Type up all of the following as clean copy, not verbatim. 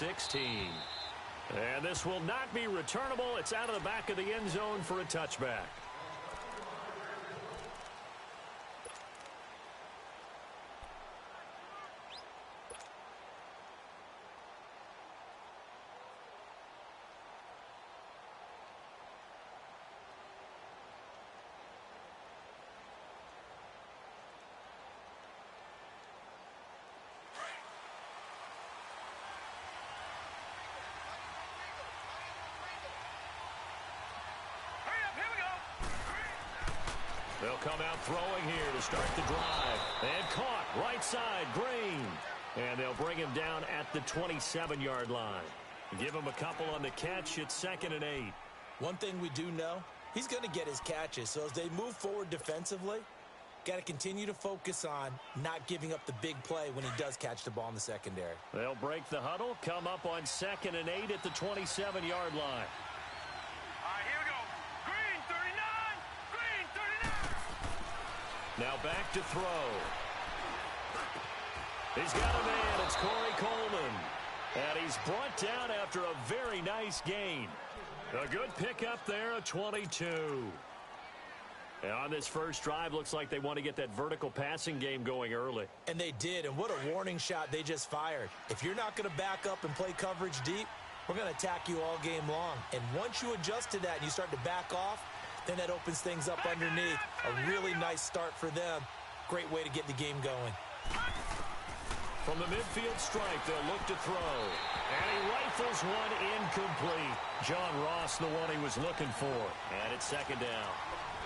16. And this will not be returnable. It's out of the back of the end zone for a touchback. They'll come out throwing here to start the drive. And caught right side, Green. And they'll bring him down at the 27-yard line. Give him a couple on the catch. It's 2nd and 8. One thing we do know, he's going to get his catches. So as they move forward defensively, got to continue to focus on not giving up the big play when he does catch the ball in the secondary. They'll break the huddle, come up on 2nd and 8 at the 27-yard line. Now back to throw. He's got a man. It's Corey Coleman. And he's brought down after a very nice gain. A good pickup there, a 22. And on this first drive, looks like they want to get that vertical passing game going early. And they did, and what a warning shot they just fired. If you're not going to back up and play coverage deep, we're going to attack you all game long. And once you adjust to that and you start to back off, then that opens things up underneath. A really nice start for them. Great way to get the game going. From the midfield stripe, they'll look to throw. And he rifles one incomplete. John Ross, the one he was looking for. And it's 2nd down.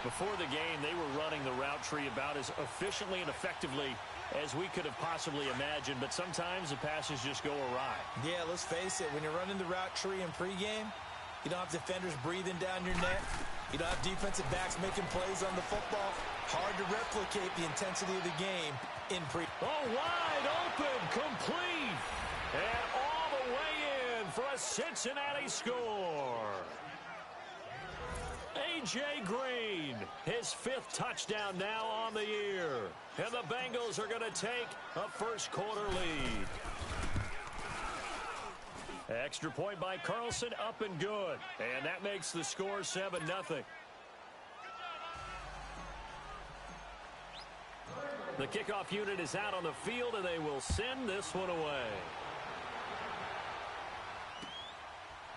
Before the game, they were running the route tree about as efficiently and effectively as we could have possibly imagined. But sometimes the passes just go awry. Yeah, let's face it. When you're running the route tree in pregame, you don't have defenders breathing down your neck. You don't have defensive backs making plays on the football. Hard to replicate the intensity of the game in pre. Oh, wide open, complete. And all the way in for a Cincinnati score. A.J. Green, his 5th touchdown now on the year. And the Bengals are going to take a first-quarter lead. Extra point by Carlson, up and good. And that makes the score 7-0. The kickoff unit is out on the field, and they will send this one away.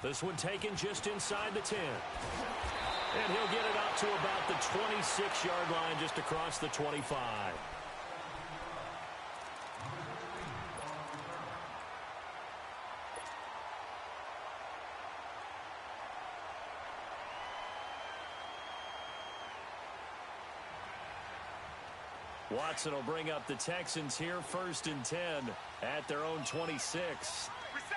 This one taken just inside the 10. And he'll get it out to about the 26-yard line, just across the 25. Watson will bring up the Texans here, 1st and 10 at their own 26. Reset.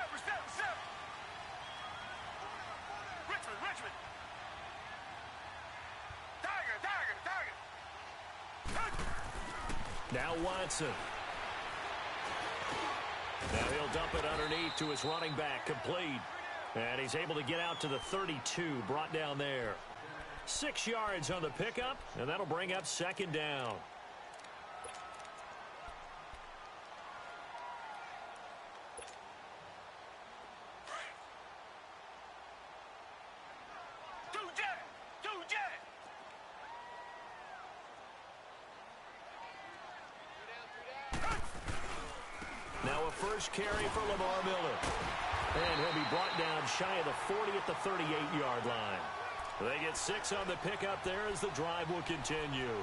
Richmond. Tiger. Now Watson. Now he'll dump it underneath to his running back, complete. And he's able to get out to the 32, brought down there. 6 yards on the pickup, and that'll bring up 2nd down. Now a first carry for Lamar Miller. And he'll be brought down shy of the 40 at the 38-yard line. They get 6 on the pickup there as the drive will continue.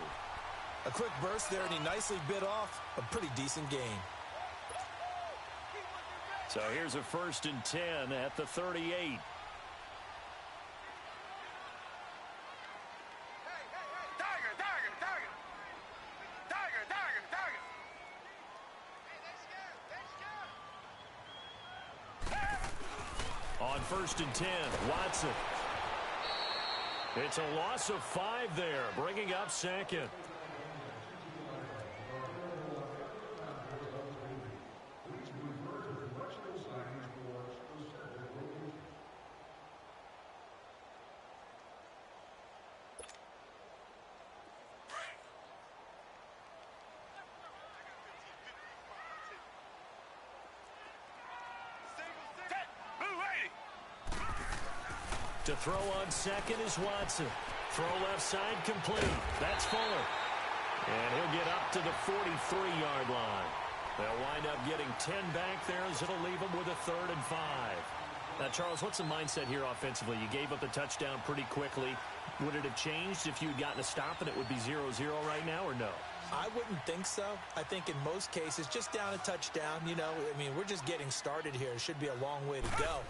A quick burst there, and he nicely bit off a pretty decent gain. So here's a 1st and 10 at the 38. On 1st and 10, Watson. It's a loss of 5 there, bringing up 2nd. To throw on second is Watson. Throw left side complete. That's Fuller. And he'll get up to the 43-yard line. They'll wind up getting 10 back there as it'll leave them with a 3rd and 5. Now, Charles, what's the mindset here offensively? You gave up the touchdown pretty quickly. Would it have changed if you had gotten a stop and it would be 0-0 right now, or no? I wouldn't think so. I think in most cases, just down a touchdown, you know, I mean, we're just getting started here. It should be a long way to go.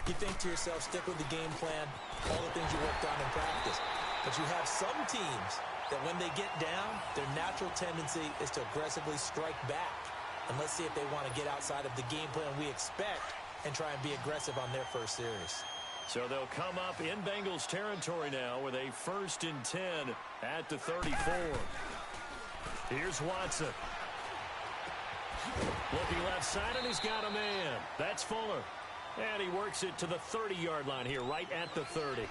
You think to yourself, stick with the game plan, all the things you worked on in practice. But you have some teams that when they get down, their natural tendency is to aggressively strike back. And let's see if they want to get outside of the game plan we expect and try and be aggressive on their first series. So they'll come up in Bengals territory now with a 1st and 10 at the 34. Here's Watson. Looking left side, and he's got a man. That's Fuller. And he works it to the 30-yard line here, right at the 30.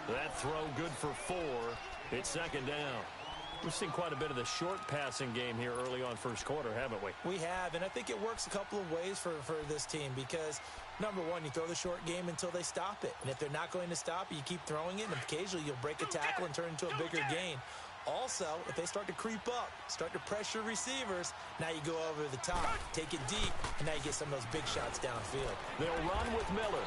That throw good for 4. It's 2nd down. We've seen quite a bit of the short passing game here early on first quarter, haven't we? We have, and I think it works a couple of ways for this team because, number one, you throw the short game until they stop it. And if they're not going to stop it, you keep throwing it, and occasionally you'll break a tackle and turn into a bigger gain. Also, if they start to creep up, start to pressure receivers, now you go over the top, take it deep, and now you get some of those big shots downfield. They'll run with Miller.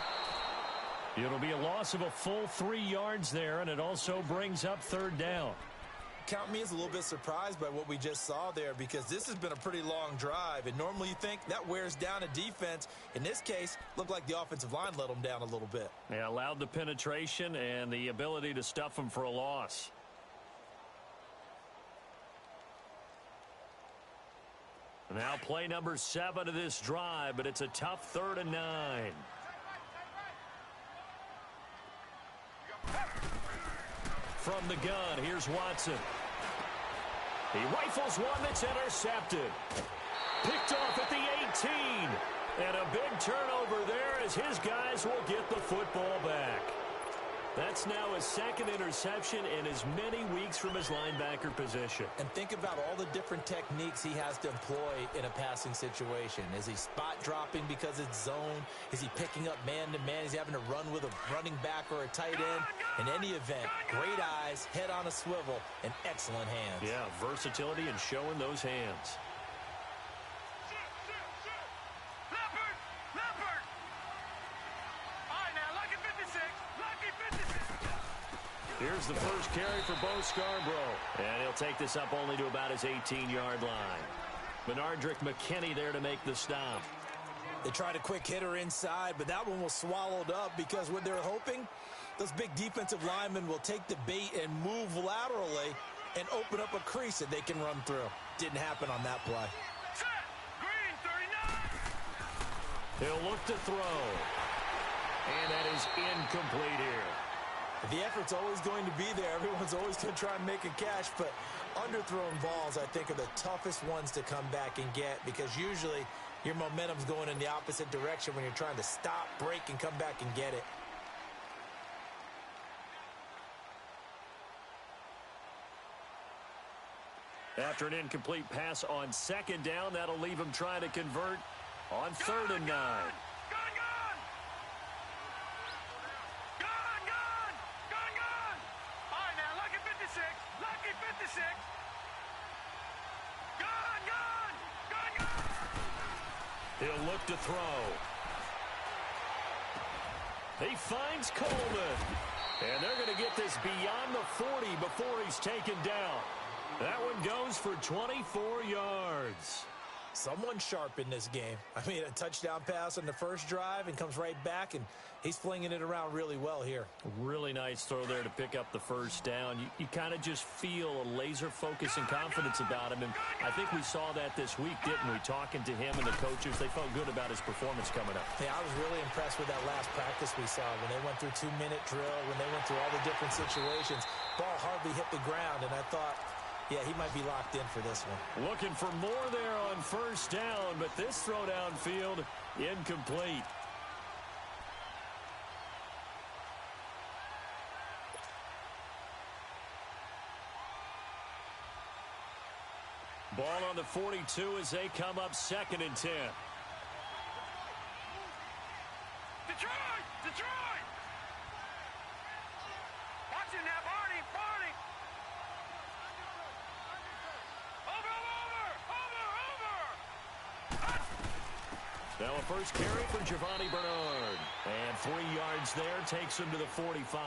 It'll be a loss of a full 3 yards there, and it also brings up 3rd down. Count me as a little bit surprised by what we just saw there because this has been a pretty long drive, and normally you think that wears down a defense. In this case, looked like the offensive line let them down a little bit. Yeah, allowed the penetration and the ability to stuff them for a loss. Now play number 7 of this drive, but it's a tough 3rd and 9. From the gun, here's Watson. He rifles one that's intercepted. Picked off at the 18. And a big turnover there as his guys will get the football back. That's now his 2nd interception in as many weeks from his linebacker position. And think about all the different techniques he has to employ in a passing situation. Is he spot dropping because it's zone? Is he picking up man-to-man? Is he having to run with a running back or a tight end? In any event, great eyes, head on a swivel, and excellent hands. Yeah, versatility and showing those hands. Here's the first carry for Bo Scarborough. And he'll take this up only to about his 18-yard line. Benardrick McKinney there to make the stop. They tried a quick hitter inside, but that one was swallowed up because what they're hoping, those big defensive linemen will take the bait and move laterally and open up a crease that they can run through. Didn't happen on that play. Green, 39. He'll look to throw. And that is incomplete here. The effort's always going to be there. Everyone's always going to try and make a catch, but underthrown balls, I think, are the toughest ones to come back and get because usually your momentum's going in the opposite direction when you're trying to stop, break, and come back and get it. After an incomplete pass on 2nd down, that'll leave him trying to convert on 3rd and 9. He'll look to throw. He finds Coleman. And they're going to get this beyond the 40 before he's taken down. That one goes for 24 yards. Someone sharp in this game. I mean, a touchdown pass on the first drive and comes right back, and he's flinging it around really well here. Really nice throw there to pick up the first down. You kind of just feel a laser focus and confidence about him, and I think we saw that this week, didn't we? Talking to him and the coaches, they felt good about his performance coming up. Yeah, I was really impressed with that last practice we saw when they went through 2-minute drill, when they went through all the different situations. Ball hardly hit the ground, and I thought, yeah, he might be locked in for this one. Looking for more there on first down, but this throw downfield, incomplete. Ball on the 42 as they come up 2nd and 10. Detroit! Now a first carry for Giovanni Bernard. And 3 yards there takes him to the 45.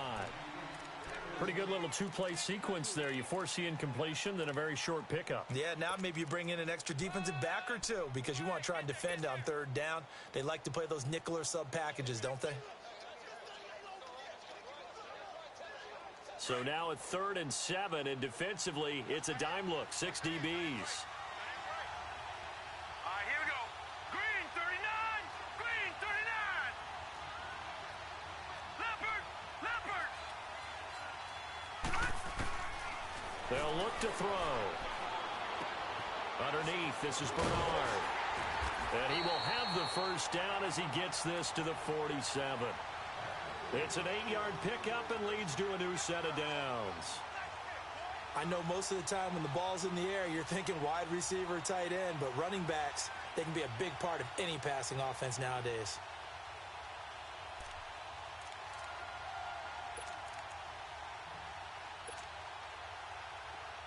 Pretty good little two-play sequence there. You force the incompletion, then a very short pickup. Yeah, now maybe you bring in an extra defensive back or two because you want to try and defend on third down. They like to play those nickel or sub packages, don't they? So now at 3rd and 7, and defensively, it's a dime look. 6 DBs. They'll look to throw. Underneath, this is Bernard. And he will have the first down as he gets this to the 47. It's an 8-yard pickup and leads to a new set of downs. I know most of the time when the ball's in the air, you're thinking wide receiver, tight end, but running backs, they can be a big part of any passing offense nowadays.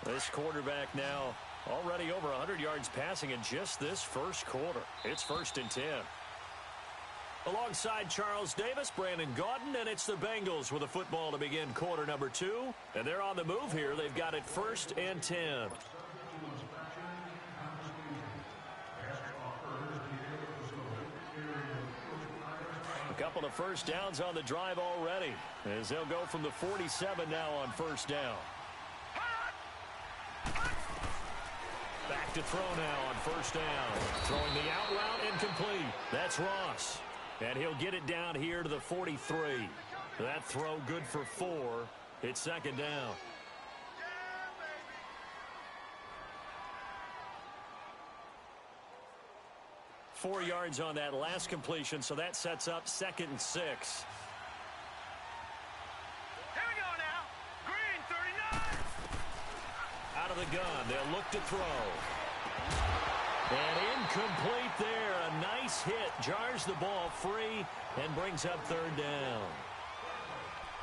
This quarterback now already over 100 yards passing in just this first quarter. It's 1st and 10. Alongside Charles Davis, Brandon Gaudin, and it's the Bengals with a football to begin quarter number 2. And they're on the move here. They've got it 1st and 10. A couple of first downs on the drive already, as they'll go from the 47 now on first down. Back to throw now on first down. Throwing the out route incomplete. That's Ross. And he'll get it down here to the 43. That throw good for 4. It's 2nd down. Four yards on that last completion, so that sets up 2nd and 6. Out of the gun, they'll look to throw. And incomplete there. A nice hit. Jars the ball free and brings up 3rd down.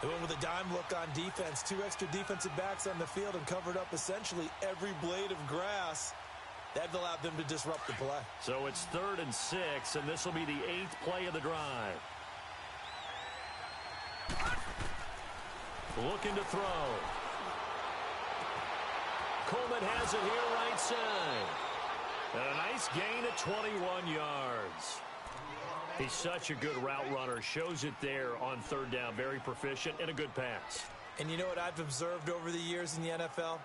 They went with a dime look on defense. 2 extra defensive backs on the field and covered up essentially every blade of grass. That allowed them to disrupt the play. So it's 3rd and 6, and this will be the 8th play of the drive. Looking to throw. Coleman has it here right side. And a nice gain of 21 yards. He's such a good route runner. Shows it there on 3rd down. Very proficient and a good pass. And you know what I've observed over the years in the NFL?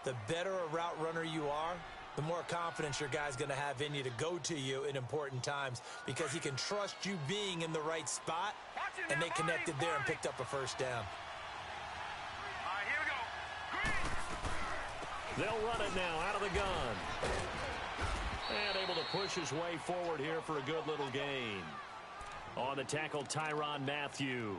The better a route runner you are, the more confidence your guy's going to have in you to go to you in important times because he can trust you being in the right spot, and they connected there and picked up a first down. They'll run it now out of the gun. And able to push his way forward here for a good little gain. On the tackle, Tyrann Mathieu.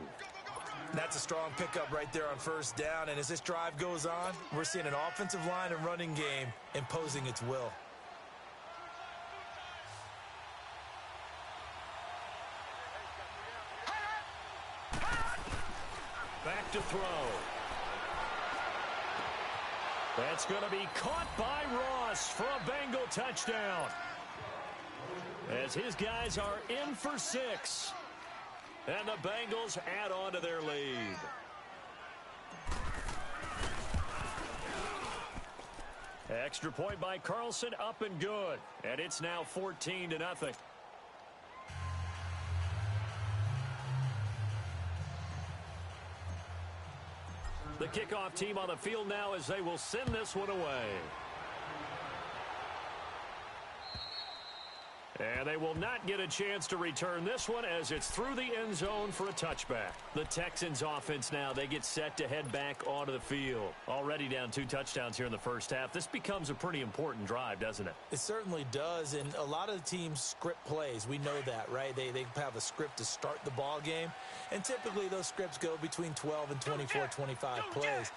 That's a strong pickup right there on first down. And as this drive goes on, we're seeing an offensive line and running game imposing its will. Back to throw. That's going to be caught by Ross for a Bengal touchdown. As his guys are in for 6. And the Bengals add on to their lead. Extra point by Carlson, up and good. And it's now 14-0. The kickoff team on the field now as they will send this one away. And they will not get a chance to return this one as it's through the end zone for a touchback. The Texans offense now, they get set to head back onto the field. Already down 2 touchdowns here in the first half. This becomes a pretty important drive, doesn't it? It certainly does, and a lot of the teams script plays. We know that, right? They have a script to start the ball game, and typically those scripts go between 12 and 24, 25 plays.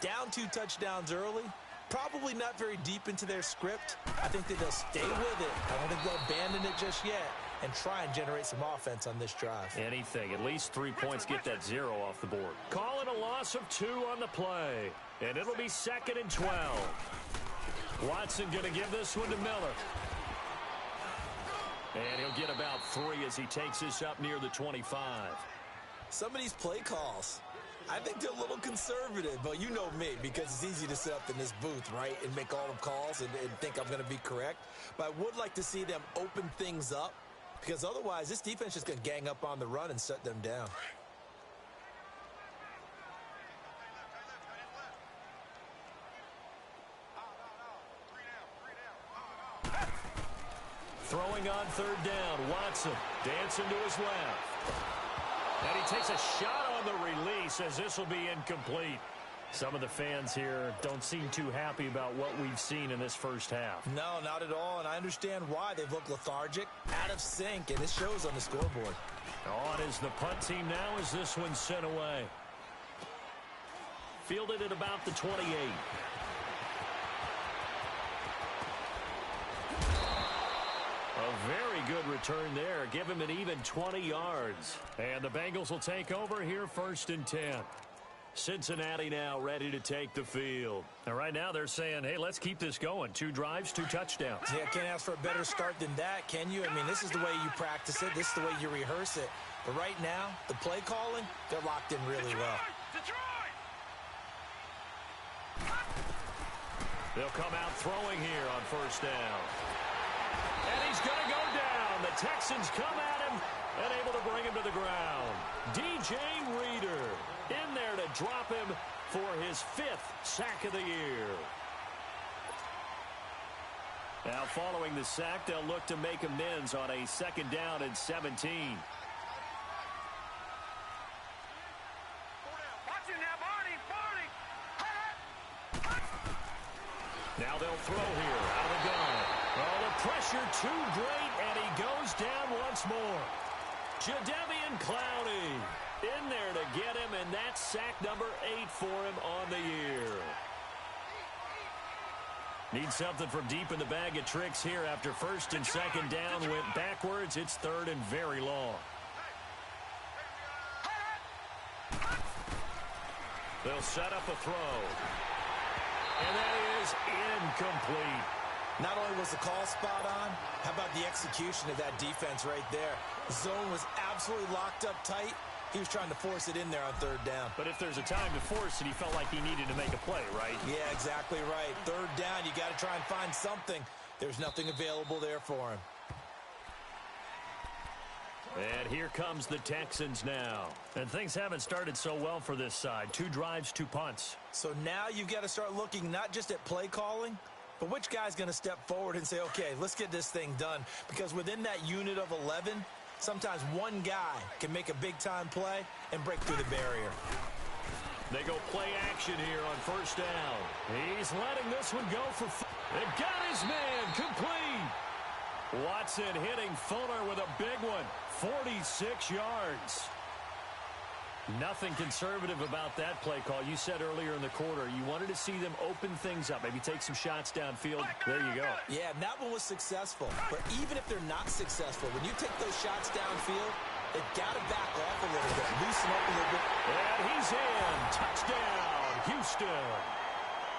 Down 2 touchdowns early. Probably not very deep into their script. I think that they'll stay with it. I don't think they'll abandon it just yet. and try and generate some offense on this drive. Anything. At least 3 points, get that 0 off the board. Call it a loss of 2 on the play. And it'll be 2nd and 12. Watson going to give this one to Miller. And he'll get about 3 as he takes this up near the 25. Some of these play calls, I think they're a little conservative, but you know me, because it's easy to sit up in this booth, right, and make all the calls and think I'm going to be correct. But I would like to see them open things up, because otherwise this defense is going to gang up on the run and shut them down. Throwing on 3rd down, Watson dancing to his left. And he takes a shot on the release as this will be incomplete. Some of the fans here don't seem too happy about what we've seen in this first half. No, not at all, and I understand why. They've looked lethargic, out of sync, and it shows on the scoreboard. On is the punt team now as this one's sent away. Fielded at about the 28. A very good return there. Give him an even 20 yards. And the Bengals will take over here 1st and 10. Cincinnati now ready to take the field. And right now they're saying, hey, let's keep this going. 2 drives, 2 touchdowns. Yeah, can't ask for a better start than that, can you? I mean, this is the way you practice it. This is the way you rehearse it. But right now, the play calling, they're locked in really well. They'll come out throwing here on 1st down. And he's going to go down. The Texans come at him and able to bring him to the ground. DJ Reader in there to drop him for his 5th sack of the year. Now following the sack, they'll look to make amends on a 2nd down and 17. Now they'll throw here out of the gun. Oh, the pressure too great, and he goes down once more. Jadeveon Clowney in there to get him, and that's sack number 8 for him on the year. Need something from deep in the bag of tricks here after 1st and 2nd down went backwards. It's 3rd and very long. They'll set up a throw. And that is incomplete. Not only was the call spot on, how about the execution of that defense right there? The zone was absolutely locked up tight. He was trying to force it in there on 3rd down. But if there's a time to force it, he felt like he needed to make a play, right? Yeah, exactly right. 3rd down, you got to try and find something. There's nothing available there for him. And here comes the Texans now. And things haven't started so well for this side. 2 drives, 2 punts. So now you've got to start looking not just at play calling, but which guy's going to step forward and say, okay, let's get this thing done. Because within that unit of 11, sometimes one guy can make a big-time play and break through the barrier. They go play action here on 1st down. He's letting this one go for... They got his man complete. Watson hitting Fuller with a big one. 46 yards. Nothing conservative about that play call. You said earlier in the quarter you wanted to see them open things up, maybe take some shots downfield. There you go. Yeah, and that one was successful. But even if they're not successful, when you take those shots downfield, they've got to back off a little bit, loosen up a little bit. And he's in. Touchdown, Houston.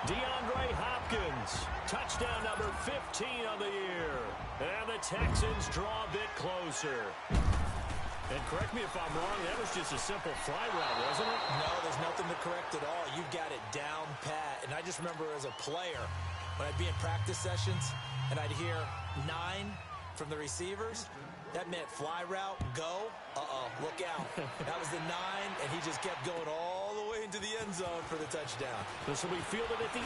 DeAndre Hopkins, touchdown number 15 on the year. And the Texans draw a bit closer. And correct me if I'm wrong, that was just a simple fly route, wasn't it? No, there's nothing to correct at all. You've got it down pat. And I just remember as a player, when I'd be in practice sessions and I'd hear 9 from the receivers, that meant fly route, go, look out. That was the 9, and he just kept going all the way into the end zone for the touchdown. This will be fielded at the 8.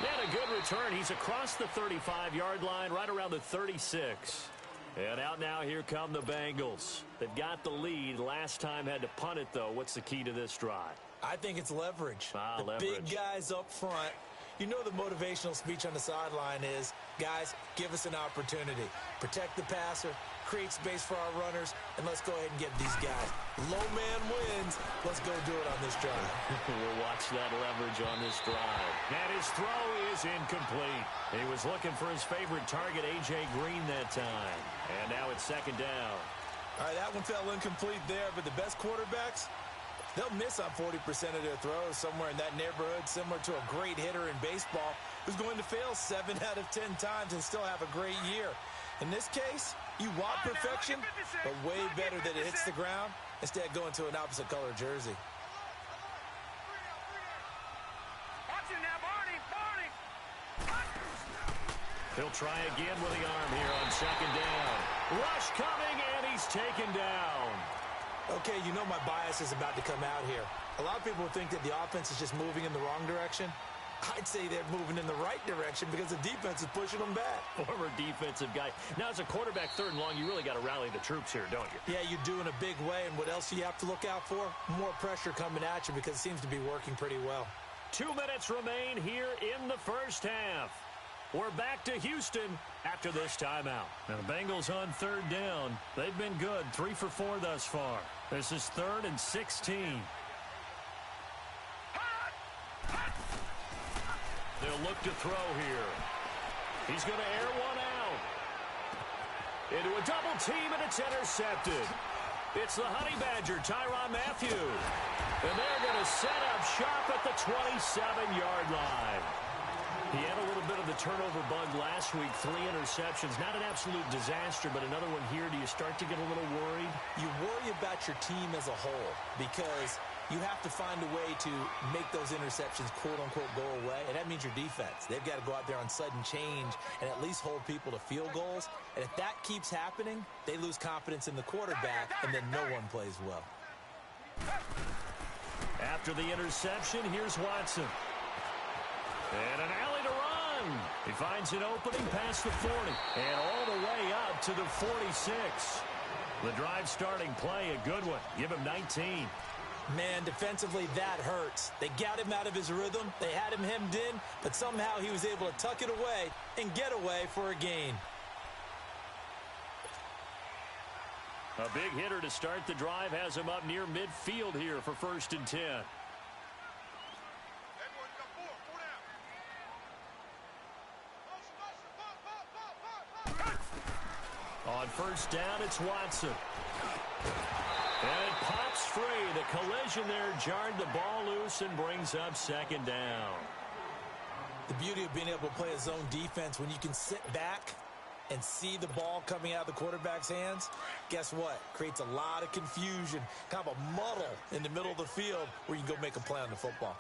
And a good return. He's across the 35-yard line, right around the 36. And out now, here come the Bengals. They've got the lead. Last time had to punt it, though. What's the key to this drive? I think it's leverage. Leverage. Big guys up front. You know the motivational speech on the sideline is, guys, give us an opportunity. Protect the passer, create space for our runners, and let's go ahead and get these guys. Low man wins. Let's go do it on this drive. We'll watch that leverage on this drive. And his throw is incomplete. He was looking for his favorite target, A.J. Green, that time. And now it's second down. All right, that one fell incomplete there, but the best quarterbacks, they'll miss on 40% of their throws, somewhere in that neighborhood, similar to a great hitter in baseball who's going to fail 7 out of 10 times and still have a great year. In this case, you want perfection, but way better that it hits the ground instead of going to an opposite color jersey. He'll try again with the arm here on second down. Rush coming, and he's taken down. Okay, you know my bias is about to come out here. A lot of people think that the offense is just moving in the wrong direction. I'd say they're moving in the right direction because the defense is pushing them back. Former defensive guy. Now, as a quarterback, third and long, you really got to rally the troops here, don't you? Yeah, you do in a big way. And what else do you have to look out for? More pressure coming at you because it seems to be working pretty well. 2 minutes remain here in the first half. We're back to Houston after this timeout. Now, the Bengals on third down. They've been good, 3 for 4 thus far. This is 3rd and 16. They'll look to throw here. He's going to air one out. Into a double team, and it's intercepted. It's the Honey Badger, Tyrann Mathieu. And they're going to set up shop at the 27-yard line. He had a little bit of the turnover bug last week, 3 interceptions. Not an absolute disaster, but another one here. Do you start to get a little worried? You worry about your team as a whole because you have to find a way to make those interceptions, quote-unquote, go away, and that means your defense. They've got to go out there on sudden change and at least hold people to field goals. And if that keeps happening, they lose confidence in the quarterback, and then no one plays well. After the interception, here's Watson. And an alley to run. He finds an opening past the 40 and all the way up to the 46. The drive starting play, a good one. Give him 19. Man, defensively, that hurts. They got him out of his rhythm. They had him hemmed in, but somehow he was able to tuck it away and get away for a gain. A big hitter to start the drive has him up near midfield here for 1st and 10. On 1st down, it's Watson. And it pops free. The collision there jarred the ball loose and brings up 2nd down. The beauty of being able to play a zone defense when you can sit back and see the ball coming out of the quarterback's hands, guess what? Creates a lot of confusion, kind of a muddle in the middle of the field where you can go make a play on the football.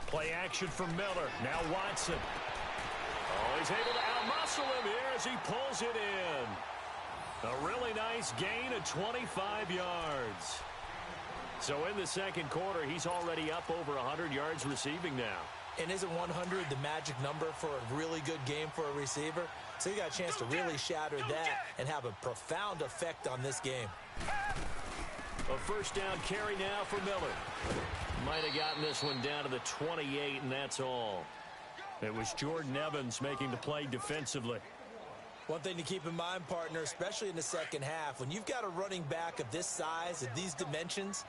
Play action from Miller. Now Watson. Oh, he's able to outmuscle him here as he pulls it in. A really nice gain of 25 yards. So in the second quarter, he's already up over 100 yards receiving now. And isn't 100 the magic number for a really good game for a receiver? So you got a chance to really shatter that and have a profound effect on this game. A 1st down carry now for Miller. Might have gotten this one down to the 28, and that's all. It was Jordan Evans making the play defensively. One thing to keep in mind, partner, especially in the second half, when you've got a running back of this size, of these dimensions,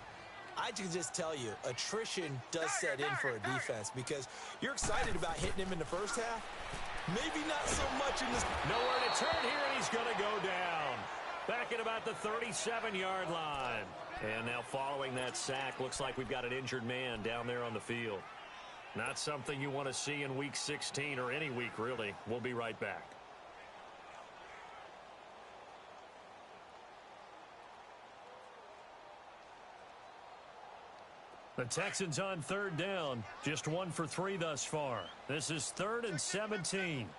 I can just tell you, attrition does set in for a defense because you're excited about hitting him in the first half. Maybe not so much in this. Nowhere to turn here, and he's going to go down. Back at about the 37-yard line. And now following that sack, looks like we've got an injured man down there on the field. Not something you want to see in Week 16 or any week, really. We'll be right back. The Texans on 3rd down, just 1 for 3 thus far. This is 3rd and 17.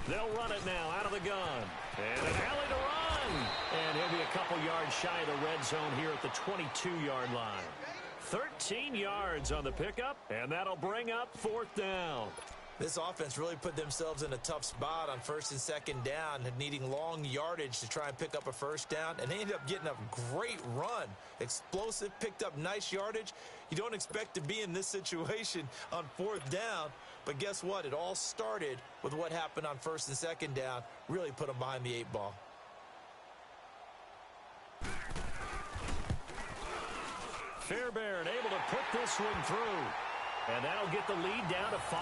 They'll run it now out of the gun. And an alley to run. And he'll be a couple yards shy of the red zone here at the 22-yard line. 13 yards on the pickup, and that'll bring up 4th down. This offense really put themselves in a tough spot on first and second down, needing long yardage to try and pick up a first down, and they ended up getting a great run. Explosive, picked up nice yardage. You don't expect to be in this situation on fourth down, but guess what? It all started with what happened on first and second down, really put them behind the 8 ball. Fairbairn able to put this one through, and that'll get the lead down to 5.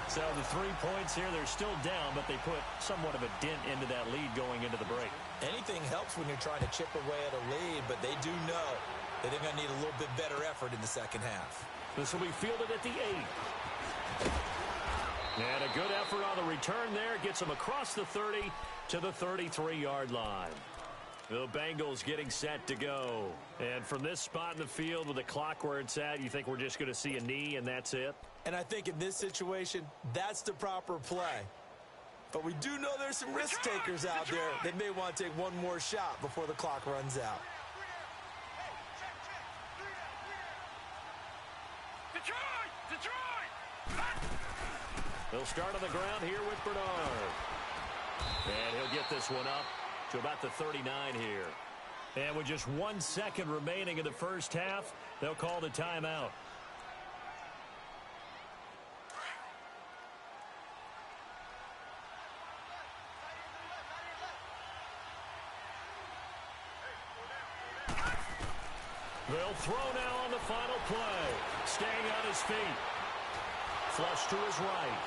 So the 3 points here, they're still down, but they put somewhat of a dent into that lead going into the break. Anything helps when you're trying to chip away at a lead, but they do know that they're going to need a little bit better effort in the second half. This will be fielded at the 8. And a good effort on the return there. Gets them across the 30 to the 33-yard line. The Bengals getting set to go. And from this spot in the field with the clock where it's at, you think we're just going to see a knee and that's it? And I think in this situation, that's the proper play. But we do know there's some risk takers out there that may want to take one more shot before the clock runs out. They'll start on the ground here with Bernard. And he'll get this one up to about the 39 here. And with just 1 second remaining in the first half, they'll call the timeout. They'll throw now on the final play. Staying on his feet. Flush to his right.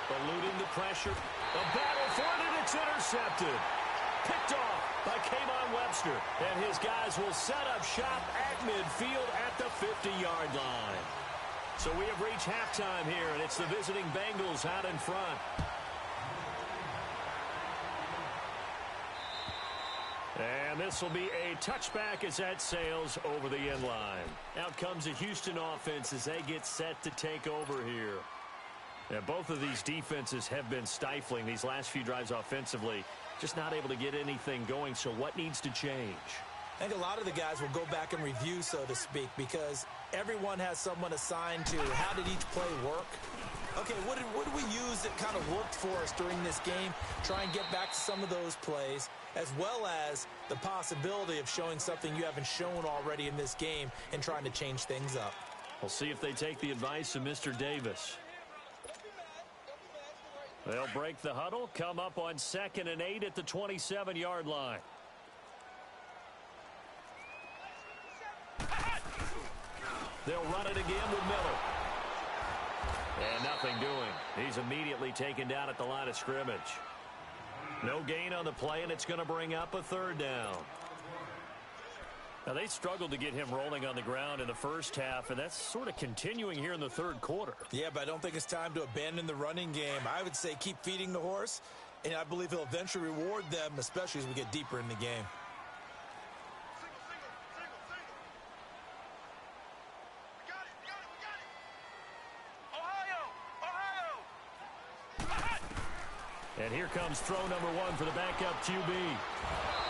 Eluding the pressure. A battle for it, and it's intercepted. Picked off by K'Von Webster. And his guys will set up shop at midfield at the 50-yard line. So we have reached halftime here, and it's the visiting Bengals out in front. And this will be a touchback as that sails over the end line. Out comes the Houston offense as they get set to take over here. And both of these defenses have been stifling these last few drives offensively. Just not able to get anything going, so what needs to change? I think a lot of the guys will go back and review, so to speak, because everyone has someone assigned to how did each play work. Okay, what did we use that kind of worked for us during this game? Try and get back to some of those plays, as well as the possibility of showing something you haven't shown already in this game and trying to change things up. We'll see if they take the advice of Mr. Davis. They'll break the huddle, come up on 2nd and 8 at the 27-yard line. They'll run it again with Miller. And nothing doing. He's immediately taken down at the line of scrimmage. No gain on the play, and it's going to bring up a 3rd down. Now, they struggled to get him rolling on the ground in the first half, and that's sort of continuing here in the 3rd quarter. Yeah, but I don't think it's time to abandon the running game. I would say keep feeding the horse, and I believe he'll eventually reward them, especially as we get deeper in the game. And here comes throw number 1 for the backup QB.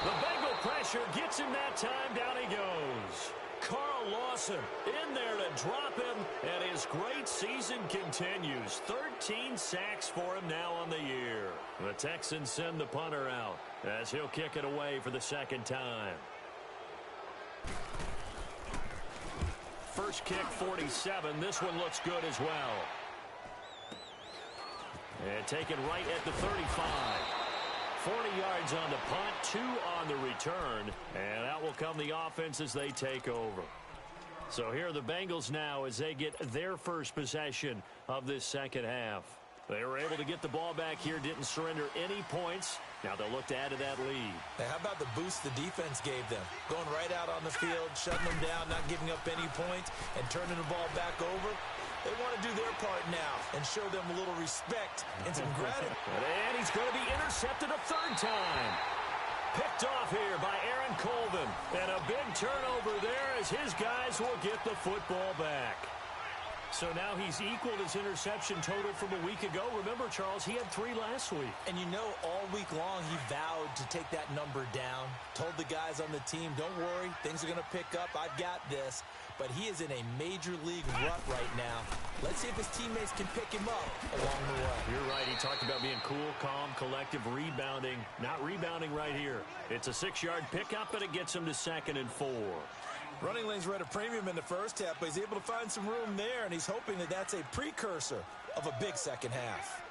The Bengal pressure gets him that time. Down he goes. Carl Lawson in there to drop him, and his great season continues. 13 sacks for him now on the year. The Texans send the punter out as he'll kick it away for the 2nd time. First kick, 47. This one looks good as well. And taken right at the 35. 40 yards on the punt, 2 on the return. And out will come the offense as they take over. So here are the Bengals now as they get their first possession of this second half. They were able to get the ball back here, didn't surrender any points. Now they'll look to add to that lead. Hey, how about the boost the defense gave them? Going right out on the field, shutting them down, not giving up any points, and turning the ball back over. They want to do their part now and show them a little respect and some gratitude. And he's going to be intercepted a 3rd time. Picked off here by Aaron Colvin. And a big turnover there as his guys will get the football back. So now he's equaled his interception total from a week ago. Remember, Charles, he had 3 last week. And you know, all week long he vowed to take that number down. Told the guys on the team, don't worry, things are going to pick up. I've got this. but he is in a major league rut right now. Let's see if his teammates can pick him up along the way. You're right. He talked about being cool, calm, collective, rebounding. Not rebounding right here. It's a 6-yard pickup, and it gets him to 2nd and 4. Running lanes were at a premium in the first half, but he's able to find some room there, and he's hoping that that's a precursor of a big second half.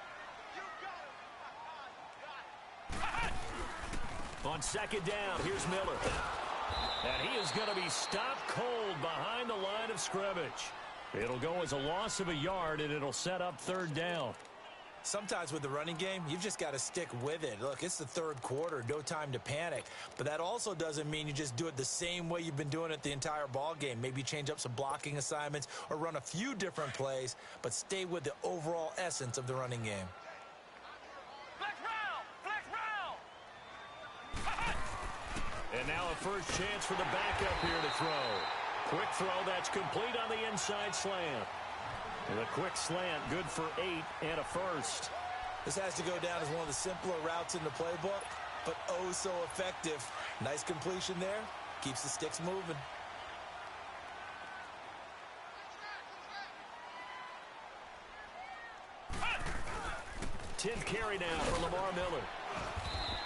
On 2nd down, here's Miller. And he is going to be stopped cold behind the line of scrimmage. It'll go as a loss of a yard, and it'll set up 3rd down. Sometimes with the running game, you've just got to stick with it. Look, it's the 3rd quarter, no time to panic. But that also doesn't mean you just do it the same way you've been doing it the entire ball game. Maybe change up some blocking assignments or run a few different plays, but stay with the overall essence of the running game. And now a first chance for the backup here to throw. Quick throw, that's complete on the inside slant. And a quick slant, good for 8 and a first. This has to go down as one of the simpler routes in the playbook, but oh so effective. Nice completion there. Keeps the sticks moving. Tenth carry now for Lamar Miller.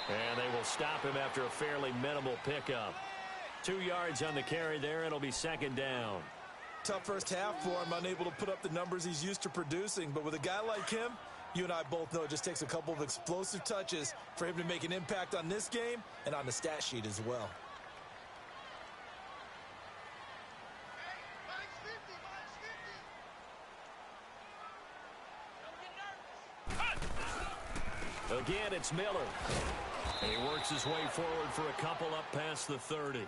And they will stop him after a fairly minimal pickup. 2 yards on the carry there. It'll be 2nd down. Tough first half for him, unable to put up the numbers he's used to producing. But with a guy like him, you and I both know it just takes a couple of explosive touches for him to make an impact on this game and on the stat sheet as well. Again, it's Miller. And he works his way forward for a couple up past the 30.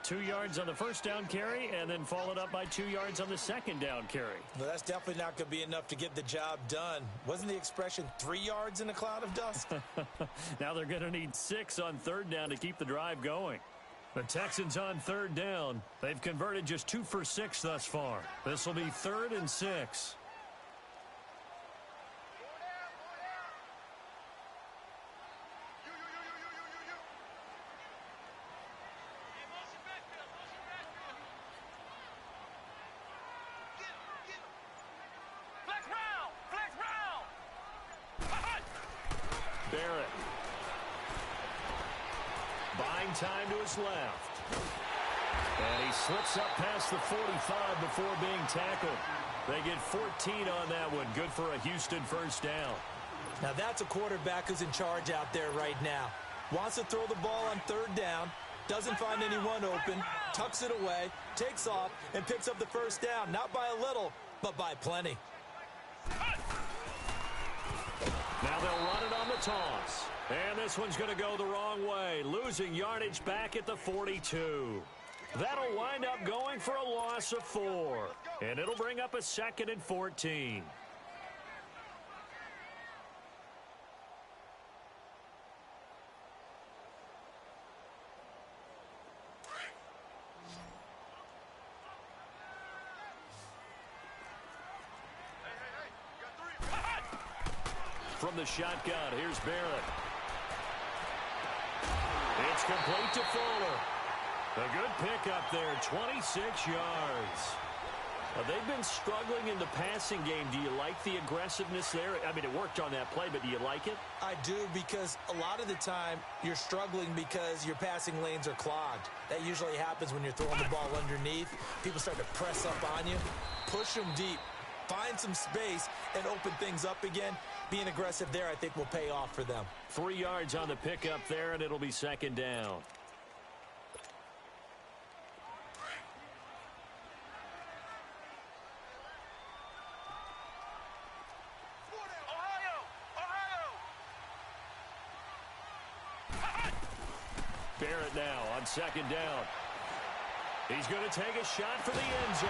2 yards on the first down carry, and then followed up by 2 yards on the 2nd down carry. No, that's definitely not going to be enough to get the job done. Wasn't the expression 3 yards in a cloud of dust? Now they're going to need 6 on 3rd down to keep the drive going. The Texans on 3rd down. They've converted just 2 for 6 thus far. This will be 3rd and 6. Barrett. Buying time to his left. And he slips up past the 45 before being tackled. They get 14 on that one. Good for a Houston first down. Now that's a quarterback who's in charge out there right now. Wants to throw the ball on 3rd down. Doesn't find anyone open. Tucks it away. Takes off and picks up the first down. Not by a little, but by plenty. Now they'll run it on the toss. And this one's going to go the wrong way. Losing yardage back at the 42. That'll wind up going for a loss of 4. And it'll bring up a 2nd and 14. From the shotgun, here's Barrett. It's complete to Fuller. A good pickup there, 26 yards. They've been struggling in the passing game. Do you like the aggressiveness there? I mean, it worked on that play, but do you like it? I do, because a lot of the time you're struggling because your passing lanes are clogged. That usually happens when you're throwing the ball underneath. People start to press up on you. Push them deep. Find some space and open things up again. Being aggressive there, I think, will pay off for them. 3 yards on the pickup there, and it'll be 2nd down. Barrett now on 2nd down. He's going to take a shot for the end zone.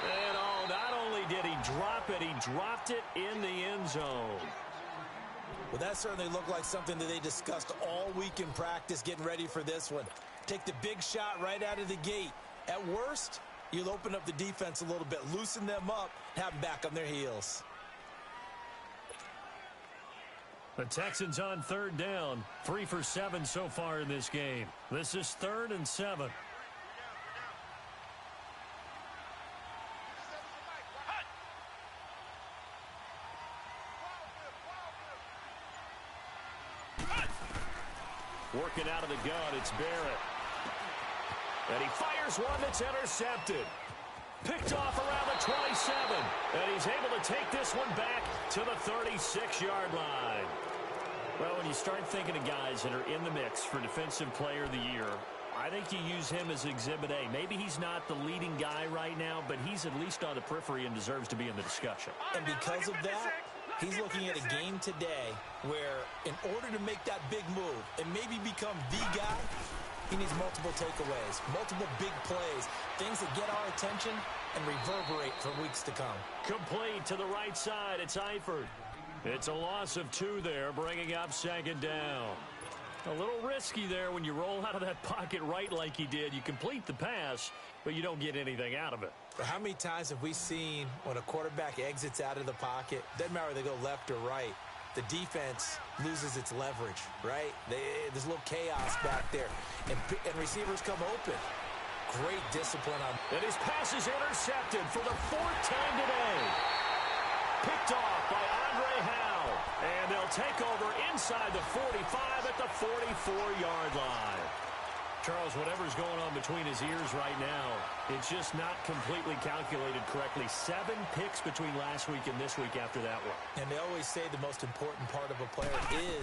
And not only did he drop it, he dropped it in the end zone. Well, that certainly looked like something that they discussed all week in practice getting ready for this one. Take the big shot right out of the gate. At worst, you'll open up the defense a little bit, loosen them up, have them back on their heels. The Texans on 3rd down, 3 for 7 so far in this game. This is 3rd and 7. Working out of the gun, it's Barrett. And he fires one that's intercepted. Picked off around the 27. And he's able to take this one back to the 36-yard line. Well, when you start thinking of guys that are in the mix for Defensive Player of the Year, I think you use him as Exhibit A. Maybe he's not the leading guy right now, but he's at least on the periphery and deserves to be in the discussion. And because of that, he's looking at a game today where in order to make that big move and maybe become the guy, he needs multiple takeaways, multiple big plays, things that get our attention and reverberate for weeks to come. Complete to the right side. It's Eifert. It's a loss of 2 there, bringing up 2nd down. A little risky there when you roll out of that pocket right like he did. You complete the pass, but you don't get anything out of it. But how many times have we seen when a quarterback exits out of the pocket, doesn't matter whether they go left or right, the defense loses its leverage, right? There's a little chaos back there, and receivers come open. Great discipline on. And his pass is intercepted for the 4th time today. Picked off by Andre Howe. And they'll take over inside the 45 at the 44-yard line. Charles, whatever's going on between his ears right now, it's just not completely calculated correctly. 7 picks between last week and this week after that one. And they always say the most important part of a player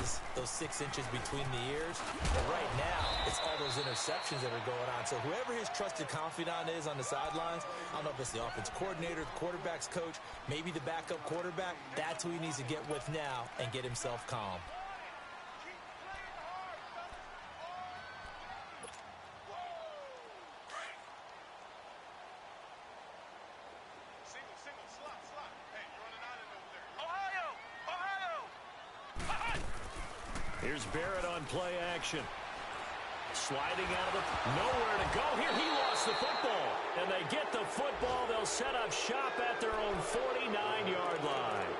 is those 6 inches between the ears. But right now, it's all those interceptions that are going on. So whoever his trusted confidant is on the sidelines, I don't know if it's the offense coordinator, the quarterback's coach, maybe the backup quarterback, that's who he needs to get with now and get himself calm. Here's Barrett on play action. Sliding out of the... Nowhere to go here. He lost the football. And they get the football. They'll set up shop at their own 49-yard line.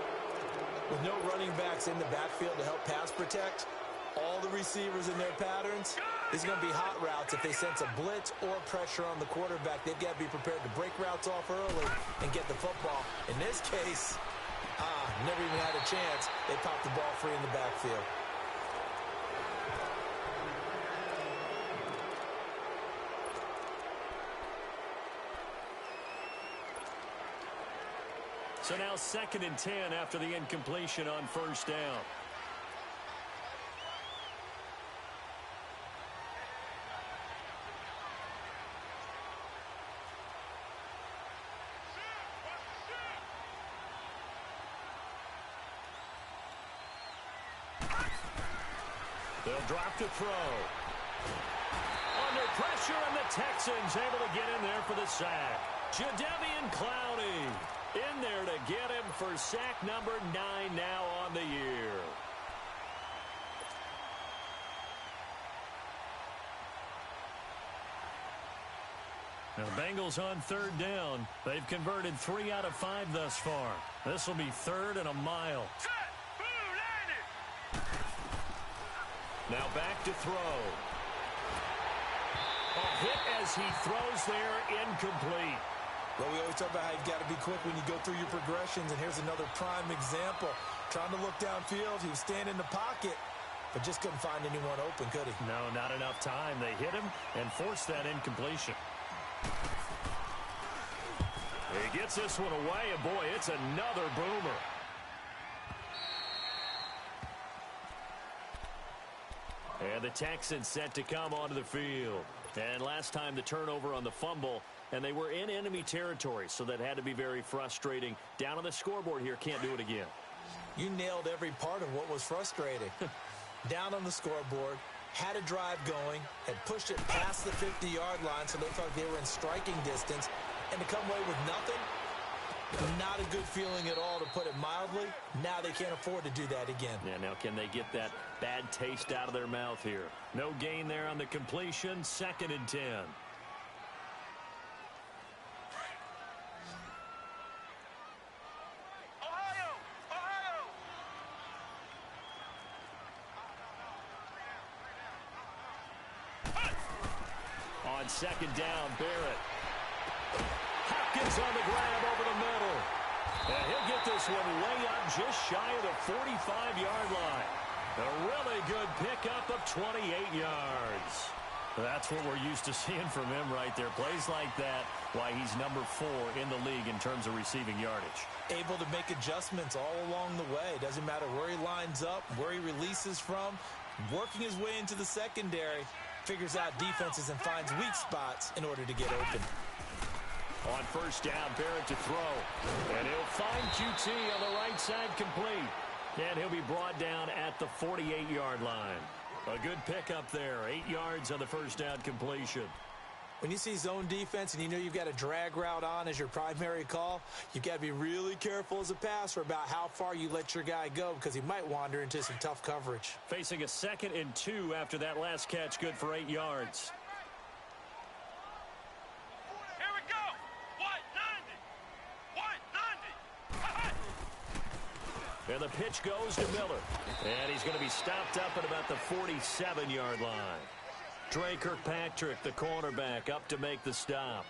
With no running backs in the backfield to help pass protect, all the receivers in their patterns, it's going to be hot routes. If they sense a blitz or pressure on the quarterback, they've got to be prepared to break routes off early and get the football. In this case, never even had a chance. They popped the ball free in the backfield. So now 2nd and 10 after the incompletion on 1st down. They'll drop to throw. Under pressure, and the Texans able to get in there for the sack. Jadeveon Clowney in there to get him for sack number 9 now on the year. Now, Bengals on 3rd down. They've converted 3 out of 5 thus far. This will be 3rd and a mile. Now back to throw. A hit as he throws there, incomplete. Well, we always talk about how you've got to be quick when you go through your progressions, and here's another prime example. Trying to look downfield, he was standing in the pocket, but just couldn't find anyone open, could he? No, not enough time. They hit him and forced that incompletion. He gets this one away, and boy, it's another boomer. And the Texans set to come onto the field. And last time the turnover on the fumble, and they were in enemy territory, so that had to be very frustrating. Down on the scoreboard here, can't do it again. You nailed every part of what was frustrating. Down on the scoreboard, had a drive going, had pushed it past the 50-yard line, so they thought they were in striking distance, and to come away with nothing, not a good feeling at all, to put it mildly. Now they can't afford to do that again. Yeah, now can they get that bad taste out of their mouth here? No gain there on the completion, 2nd and 10. On 2nd down, Barrett. Hopkins on the grab over the middle. And he'll get this one way up just shy of the 45-yard line. A really good pickup of 28 yards. That's what we're used to seeing from him right there. Plays like that, why he's number 4 in the league in terms of receiving yardage. Able to make adjustments all along the way. Doesn't matter where he lines up, where he releases from. Working his way into the secondary. Figures out defenses and finds weak spots in order to get open. On first down, Barrett to throw. And he'll find QT on the right side complete. And he'll be brought down at the 48-yard line. A good pickup there. 8 yards on the first down completion. When you see zone defense and you know you've got a drag route on as your primary call, you've got to be really careful as a passer about how far you let your guy go because he might wander into some tough coverage. Facing a 2nd and 2 after that last catch, good for 8 yards. Here we go. 190. And the pitch goes to Miller. And he's going to be stopped up at about the 47-yard line. Trey Kirkpatrick, the cornerback, up to make the stop.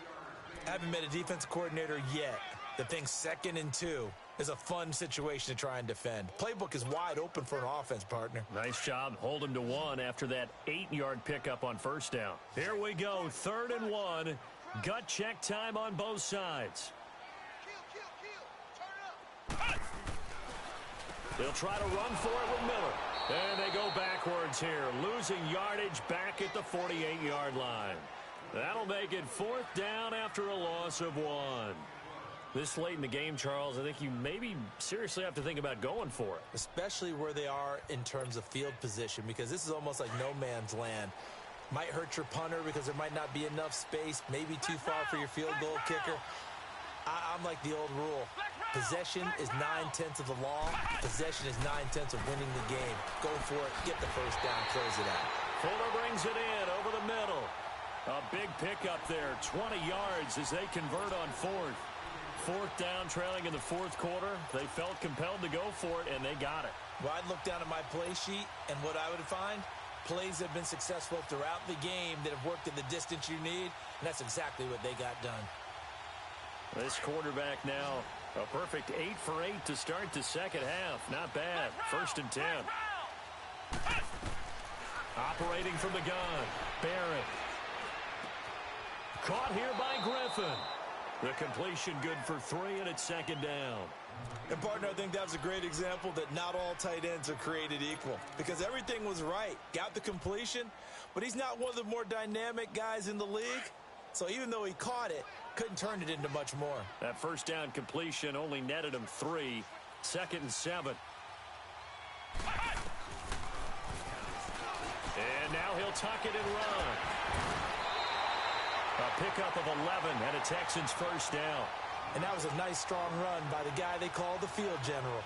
Haven't met a defensive coordinator yet that thinks 2nd and 2 is a fun situation to try and defend. Playbook is wide open for an offense, partner. Nice job. Hold him to 1 after that 8-yard pickup on first down. Here we go. 3rd and 1. Gut check time on both sides. They'll try to run for it with Miller. And they go backwards here, losing yardage back at the 48-yard line. That'll make it 4th down after a loss of 1. This late in the game, Charles, I think you maybe seriously have to think about going for it. Especially where they are in terms of field position, because this is almost like no man's land. Might hurt your punter because there might not be enough space, maybe too far for your field goal kicker. I'm like the old rule. Possession is 9/10 of the law. Possession is 9/10 of winning the game. Go for it. Get the first down. Close it out. Fuller brings it in over the middle. A big pickup there. 20 yards as they convert on 4th. 4th down, trailing in the 4th quarter. They felt compelled to go for it, and they got it. Well, I'd look down at my play sheet, and what I would find, plays have been successful throughout the game that have worked at the distance you need, and that's exactly what they got done. This quarterback now, a perfect 8 for 8 to start the second half. Not bad. 1st and 10. Operating from the gun, Barrett. Caught here by Griffin. The completion good for 3, and it's 2nd down. And, partner, I think that was a great example that not all tight ends are created equal because everything was right. Got the completion, but he's not one of the more dynamic guys in the league. So even though he caught it, couldn't turn it into much more. That first down completion only netted him 3. 2nd and 7. And now he'll tuck it and run. A pickup of 11 and a Texans first down. And that was a nice, strong run by the guy they call the field general.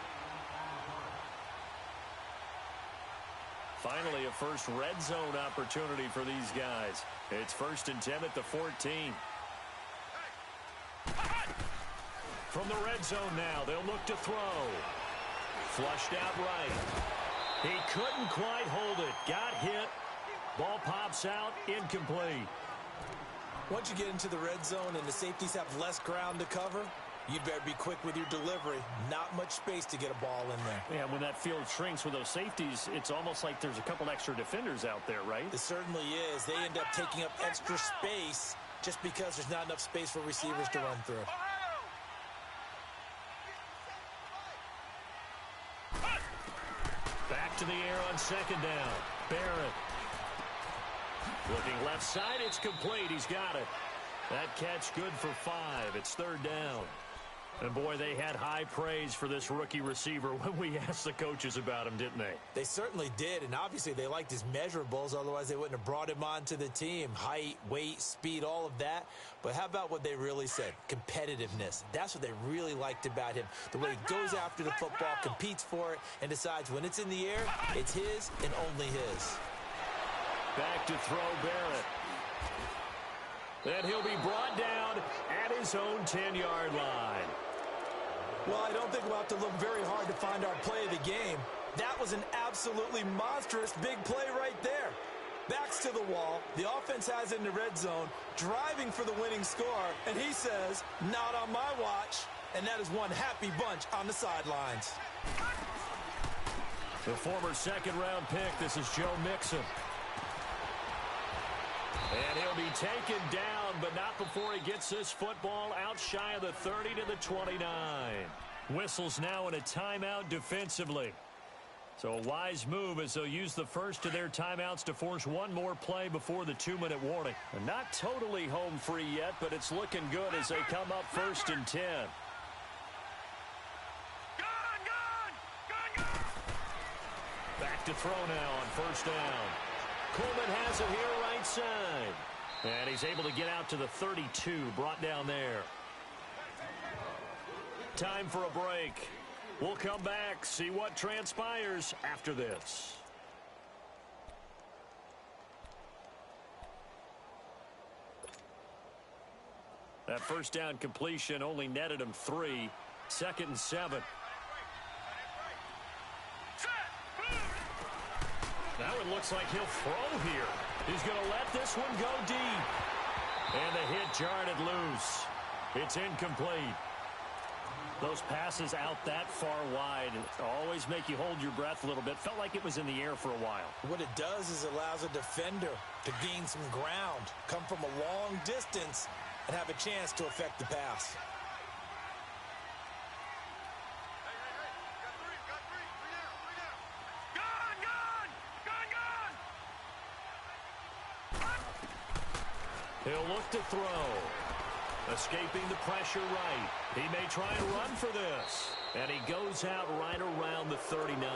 Finally, a first red zone opportunity for these guys. It's 1st and 10 at the 14. From the red zone now, they'll look to throw. Flushed out right. He couldn't quite hold it. Got hit. Ball pops out. Incomplete. Once you get into the red zone and the safeties have less ground to cover, you'd better be quick with your delivery. Not much space to get a ball in there. Yeah, when that field shrinks with those safeties, it's almost like there's a couple extra defenders out there, right? It certainly is. They end up taking up extra space just because there's not enough space for receivers to run through. Back to the air on 2nd down. Barrett. Looking left side, it's complete. He's got it. That catch good for 5. It's 3rd down. And, boy, they had high praise for this rookie receiver when we asked the coaches about him, didn't they? They certainly did, and obviously they liked his measurables. Otherwise, they wouldn't have brought him onto the team. Height, weight, speed, all of that. But how about what they really said? Competitiveness. That's what they really liked about him. The way he goes after the football, competes for it, and decides when it's in the air, it's his and only his. Back to throw Barrett. Then he'll be brought down at his own 10-yard line. Well, I don't think we'll have to look very hard to find our play of the game. That was an absolutely monstrous big play right there. Backs to the wall. The offense has it in the red zone, driving for the winning score, and he says, not on my watch. And that is one happy bunch on the sidelines. The former second-round pick, this is Joe Mixon. And he'll be taken down, but not before he gets this football out shy of the 30 to the 29. Whistles now in a timeout defensively. So a wise move as they'll use the first of their timeouts to force one more play before the 2-minute warning. They're not totally home free yet, but it's looking good as they come up 1st and 10. Back to throw now on 1st down. Coleman has it here right side. And he's able to get out to the 32, brought down there. Time for a break. We'll come back, see what transpires after this. That first down completion only netted him 3. 2nd and 7. Now it looks like he'll throw here. He's going to let this one go deep. And the hit jarred it loose. It's incomplete. Those passes out that far wide always make you hold your breath a little bit. Felt like it was in the air for a while. What it does is it allows a defender to gain some ground, come from a long distance, and have a chance to affect the pass. He'll look to throw. Escaping the pressure right. He may try and run for this. And he goes out right around the 39.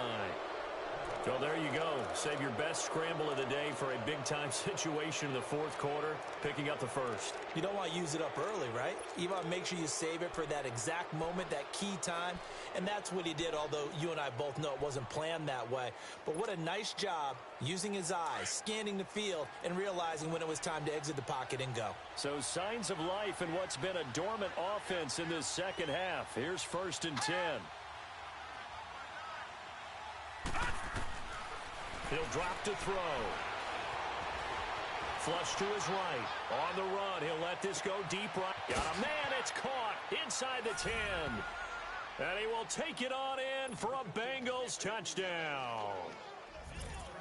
So there you go. Save your best scramble of the day for a big-time situation in the 4th quarter, picking up the first. You don't want to use it up early, right? You want to make sure you save it for that exact moment, that key time. And that's what he did, although you and I both know it wasn't planned that way. But what a nice job using his eyes, scanning the field, and realizing when it was time to exit the pocket and go. So signs of life in what's been a dormant offense in this second half. Here's 1st and 10. He'll drop to throw. Flush to his right. On the run, he'll let this go deep right. Got a man, it's caught inside the 10. And he will take it on in for a Bengals touchdown.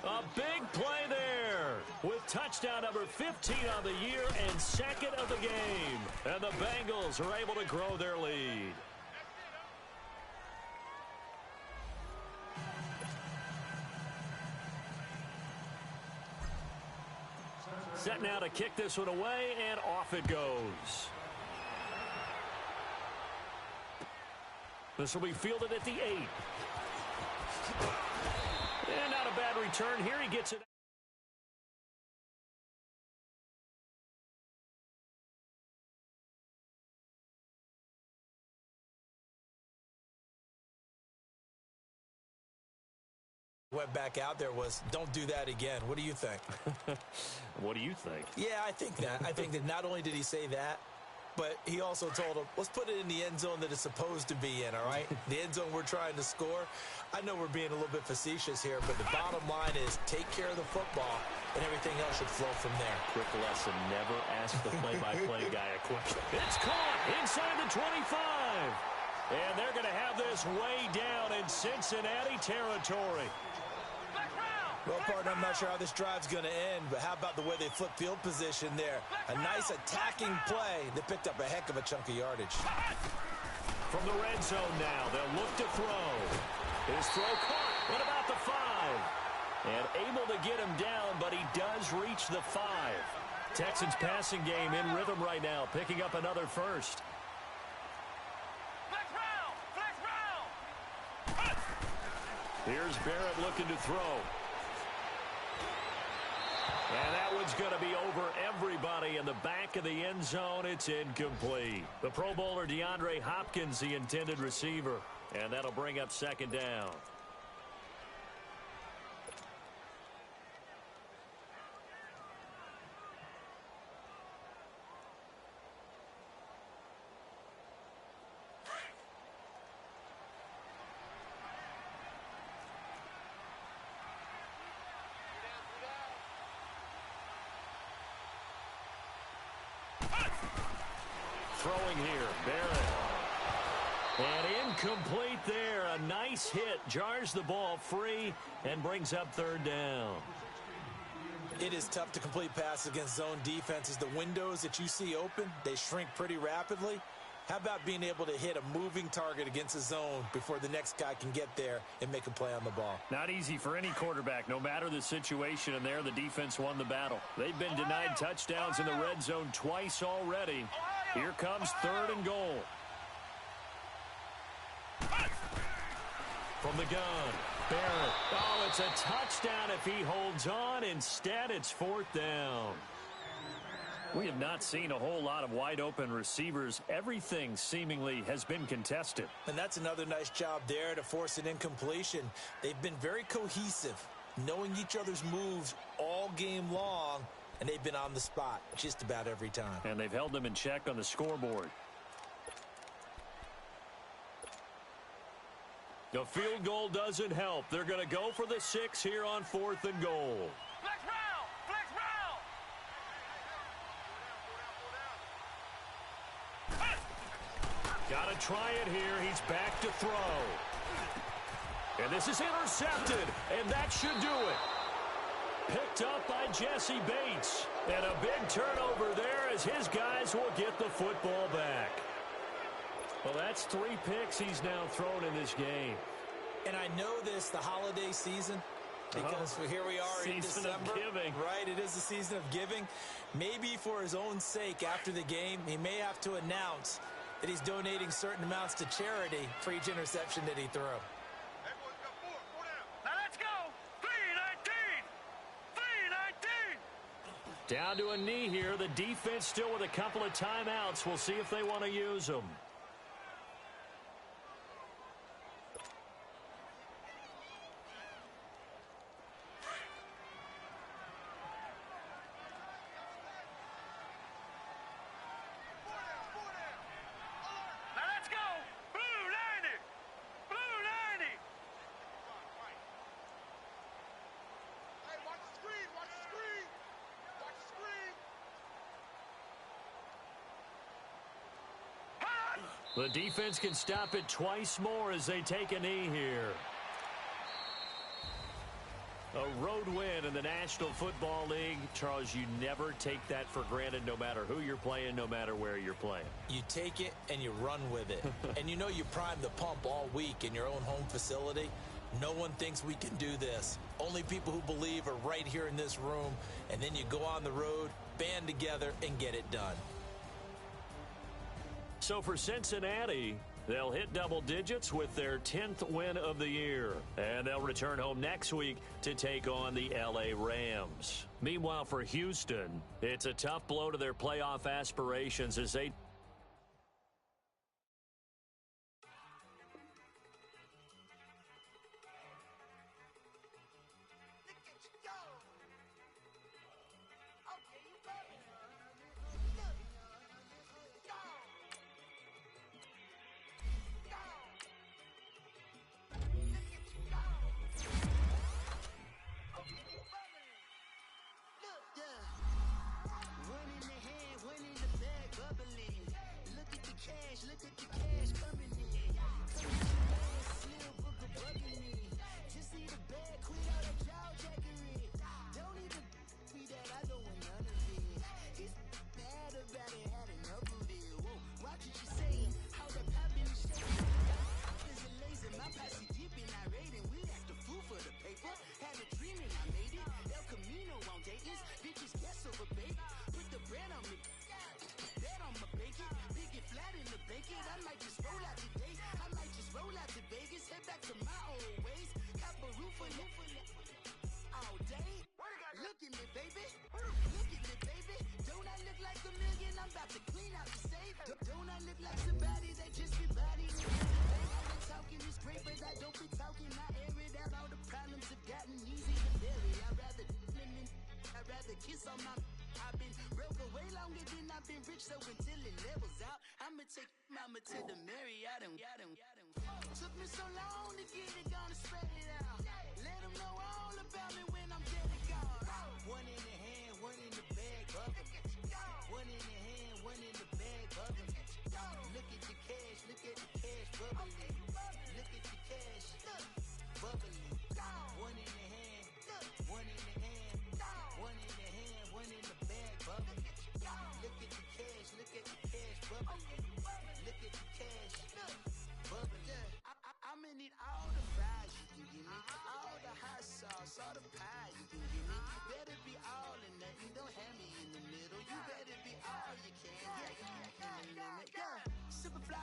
A big play there with touchdown number 15 on the year and 2nd of the game. And the Bengals are able to grow their lead. Set now to kick this one away, and off it goes. This will be fielded at the 8. And not a bad return. Here he gets it. Went back out there was, don't do that again. What do you think? What do you think? Yeah, I think that. I think that not only did he say that, but he also told him, let's put it in the end zone that it's supposed to be in, all right? The end zone we're trying to score. I know we're being a little bit facetious here, but the bottom line is take care of the football, and everything else should flow from there. Quick lesson, never ask the play-by-play guy a question. It's caught inside the 25. And they're going to have this way down in Cincinnati territory. Well, partner, I'm not sure how this drive's going to end, but how about the way they flip field position there? A nice attacking play that picked up a heck of a chunk of yardage. From the red zone now, they'll look to throw. His throw caught. What about the 5? And able to get him down, but he does reach the 5. Texans passing game in rhythm right now, picking up another first. Here's Barrett looking to throw. And that one's going to be over everybody in the back of the end zone. It's incomplete. The Pro Bowler DeAndre Hopkins, the intended receiver. And that'll bring up 2nd down. Throwing here, Barrett. And incomplete there. a nice hit, jars the ball free, and brings up third down. It is tough to complete passes against zone defenses. The windows that you see open, they shrink pretty rapidly. How about being able to hit a moving target against a zone before the next guy can get there and make a play on the ball? Not easy for any quarterback, no matter the situation, and there the defense won the battle. They've been denied touchdowns in the red zone twice already. Here comes third and goal. From the gun, Barrett. Oh, it's a touchdown if he holds on. Instead, it's fourth down. We have not seen a whole lot of wide-open receivers. Everything seemingly has been contested. And that's another nice job there to force an incompletion. They've been very cohesive, knowing each other's moves all game long, and they've been on the spot just about every time. And they've held them in check on the scoreboard. The field goal doesn't help. They're going to go for the 6 here on fourth and goal. Flex round! Flex round! Got to try it here. He's back to throw. And this is intercepted, and that should do it. Picked up by Jesse Bates. And a big turnover there as his guys will get the football back. Well, that's 3 picks he's now thrown in this game. And I know this, the holiday season, because here we are in December. Season of giving. Right, it is the season of giving. Maybe for his own sake, after the game, he may have to announce that he's donating certain amounts to charity for each interception that he threw. Now let's go! 319! 319! Down to a knee here. The defense still with a couple of timeouts. We'll see if they want to use them. The defense can stop it twice more as they take a knee here. A road win in the National Football League. Charles, you never take that for granted no matter who you're playing, no matter where you're playing. You take it and you run with it. And you know you prime the pump all week in your own home facility. No one thinks we can do this. Only people who believe are right here in this room. And then you go on the road, band together, and get it done. So for Cincinnati, they'll hit double digits with their 10th win of the year. And they'll return home next week to take on the LA Rams. Meanwhile, for Houston, it's a tough blow to their playoff aspirations as they... So until it levels out, I'ma take mama to the Marriott and took me so long to get it, gonna spread it out. Let them know all about me when I'm dead and gone. One in the hand, one in the bag, one in the hand, one in the bag, look at the cash bubbling. Look at the cash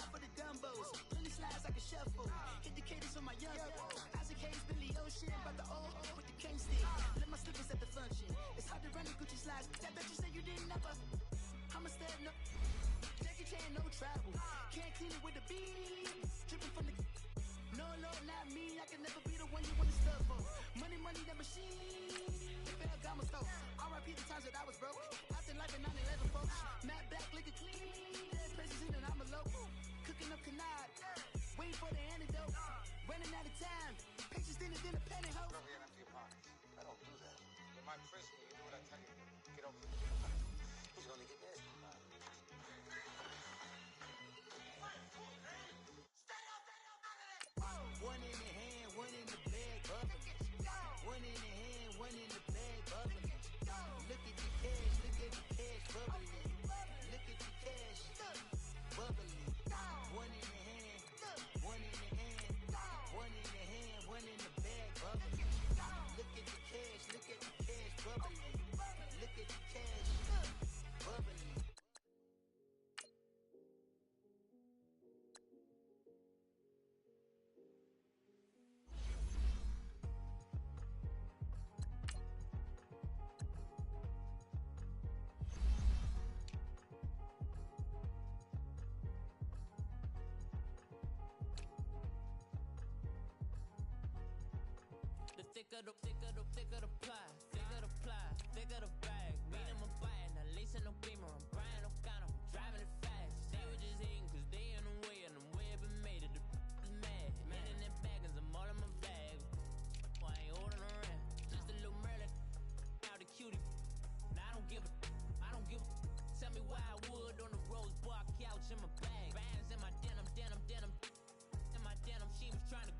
ride for the Dumbos. Plenty slides like a shuffle. Hit the cadence on my young. Isaac Hayes, Billy Ocean. But the old with the cane stick. Let my slippers at the function. It's hard to run the Gucci slides. That bet you said you didn't never. I'm a step no. Jackie Chan, no travel. Can't clean it with the beat. Dripping from the. No, Lord, not me. I can never be the one you want to stuff for. Money, that machine. Fell down my stove. R.I.P. the times that I was broke. Out in life in 9/11, folks. Matte black, liquor clean. Dead places in and I'm alone. Cooking up canard. Waiting for the antidote. Running out of time. Patience thinner than a pantyhose. Over here in empty pockets. I don't do that. You might frisk me. You do what I tell you. Get over. He's gonna get this. One in the hand, one in the bag, bubbling. One in the hand, one in the bag, bubbling. Look at the cash, bubbling. Look at the cash, bubbling. One in the hand, one in the hand, one in the hand, one in the bag, bubbling. Look at the cash, bubbling. Look at the cash, bubbling. Thicker the pie, thicker the bag. Mean I'm a buyer, not leasing no beamer. I'm buying no gun, I'm driving it fast. They were just hating cause they in the way, and the way I've been made it. The is mad. Man in that bag, cause I'm all in my bag. I ain't holding around. Just a little Merlin, out the cutie. Now I don't give a. Tell me why I would on the rose bar couch in my bag. Bands in my denim. In my denim, she was trying to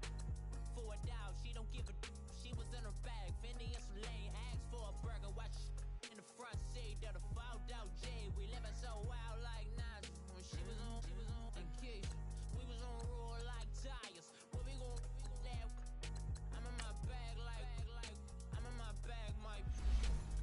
for a dog. She don't give a. She was in her bag, Fendi and some lane. Asked for a burger, watch in the front seat of the fouled out J. We living so wild like Nas. When she was on the keys, we was on roll like tires. What we gon' laugh? I'm in my bag like I'm in my bag, Mike.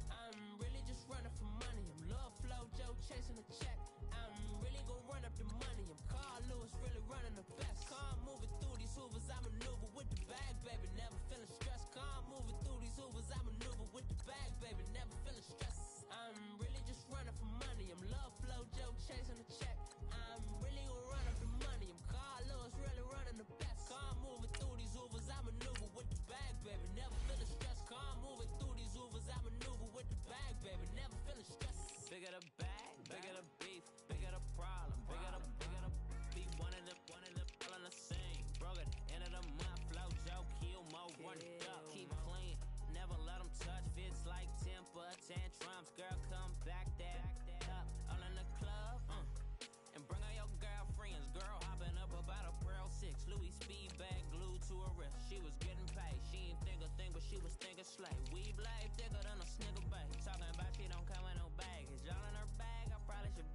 I'm really just running for money. I'm Love Flow Joe chasing a check. I'm really gon' run up the money. I'm Carl Lewis, really running the best. Car moving through these hoovers, I maneuver with the bag, baby. Never feeling stressed. Car moving through these hoovers, I maneuver with the bag, baby. Never feeling stressed. I'm really just running for money. I'm Love Flow Joe chasing a check. I'm really gon' run up the money. I'm Carl Lewis, really running the best. Car moving through these hoovers, I maneuver with the bag, baby. Never feeling stressed. Car moving through these hoovers, I maneuver with the bag, baby. Never feeling stressed. Bigger the bag, bigger the beef, bigger the problem, bigger the beef. One of them all in the same. Broke at the end of the month, Flow Joe, kill mo, run it up, keep clean. Never let them touch, fits like temper tantrums. Girl, come back that up, all in the club, and bring all your girlfriends. Girl hopping up about a Pearl 6, Louis speed bag glued to her wrist. She was getting paid, she ain't think a thing, but she was thinking slay. We blade thicker than a snigger bag. Talking about she don't come with no baggage. All in her bag, I probably should.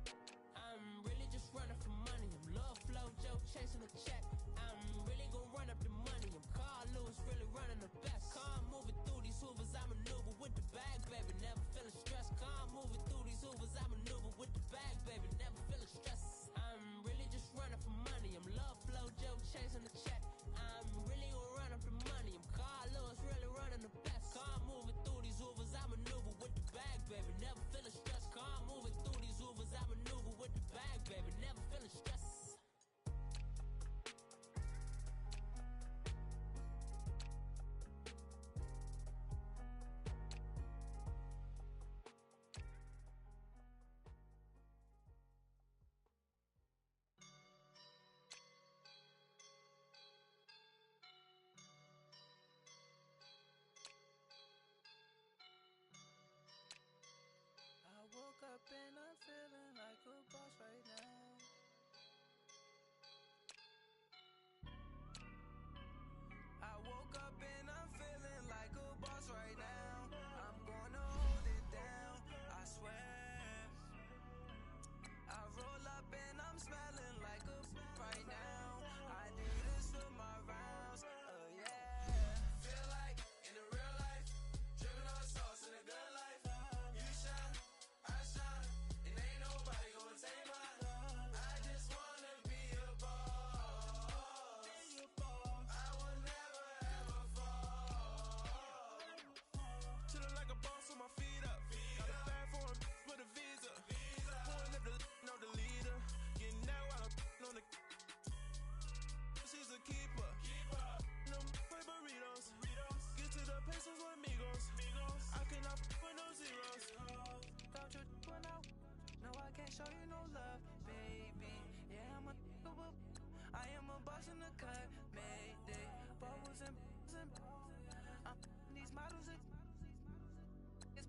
I'm really just running for money. I'm Love Flow Joe chasing a check. I'm really gon' run up the money. I'm Carl Lewis, really running the best. Car moving through these hoovers, I maneuver with the bag, baby. Never feeling stressed. Car moving through these hoovers, I maneuver with the bag, baby. Never feeling stressed. I'm really just running for money. I'm Love Flow Joe chasing a check. I'm really gon' run up the money. I'm Carl Lewis, really running the best. Car moving through these hoovers, I maneuver with the bag, baby. Never feeling stressed. Car moving through these hoovers, I maneuver with the bag, baby. Never feeling stressed.